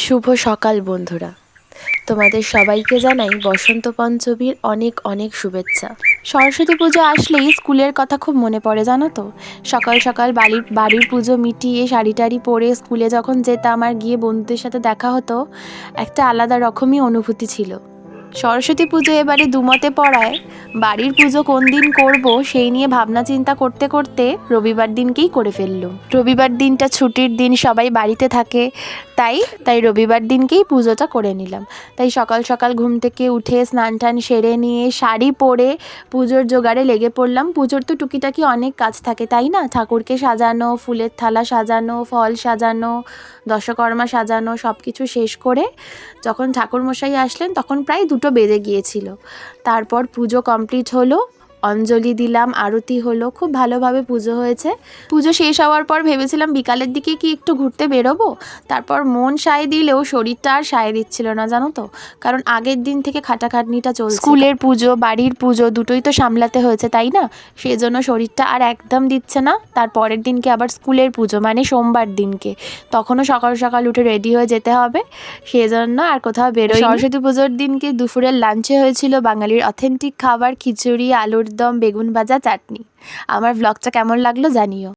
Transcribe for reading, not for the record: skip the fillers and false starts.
শুভ সকাল বন্ধুরা, তোমাদের সবাইকে জানাই বসন্ত পঞ্চমীর অনেক অনেক শুভেচ্ছা। সরস্বতী পুজো আসলেই স্কুলের কথা খুব মনে পড়ে, জানো তো। সকাল সকাল বাড়ির পুজো মিটিয়ে শাড়ি টাড়ি পরে স্কুলে যখন যেতাম আর গিয়ে বন্ধুদের সাথে দেখা হতো, একটা আলাদা রকমই অনুভূতি ছিল। সরস্বতী পুজো এবারে দুমতে পড়ায় বাড়ির পুজো কোন দিন করব সেই নিয়ে ভাবনা চিন্তা করতে করতে রবিবার দিনকেই করে ফেললুম। রবিবার দিনটা ছুটির দিন, সবাই বাড়িতে থাকে, তাই রবিবার দিনকেই পুজোটা করে নিলাম। তাই সকাল সকাল ঘুম থেকে উঠে স্নান টান সেরে নিয়ে শাড়ি পরে পুজোর জোগাড়ে লেগে পড়লাম। পুজোর তো টুকিটাকি অনেক কাজ থাকে, তাই না? ঠাকুরকে সাজানো, ফুলের থালা সাজানো, ফল সাজানো, দশকর্মা সাজানো, সব কিছু শেষ করে যখন ঠাকুরমশাই আসলেন তখন প্রায় 2টো বেজে গিয়েছিল। তারপর পুজো কমপ্লিট হলো, অঞ্জলি দিলাম, আরতি হলো, খুব ভালোভাবে পুজো হয়েছে। পুজো শেষ হওয়ার পর ভেবেছিলাম বিকালের দিকে কি একটু ঘুরতে বেরোবো, তারপর মন সায় দিলেও শরীরটা আর সায় দিচ্ছিল না, জানো তো। কারণ আগের দিন থেকে খাটাখাটনিটা চলছে, স্কুলের পুজো বাড়ির পুজো দুটোই তো সামলাতে হয়েছে, তাই না? সেই জন্য শরীরটা আর একদম দিচ্ছে না। তার পরের দিনকে আবার স্কুলের পুজো, মানে সোমবার দিনকে, তখনও সকাল সকাল উঠে রেডি হয়ে যেতে হবে, সেই জন্য আর কোথাও বেরোই। সরস্বতী পুজোর দিনকে দুপুরের লাঞ্চে হয়েছিল বাঙালির অথেন্টিক খাবার, খিচুড়ি, আলুর দম, বেগুন ভাজা, চাটনি। আমার ব্লগটা কেমন লাগলো জানিও।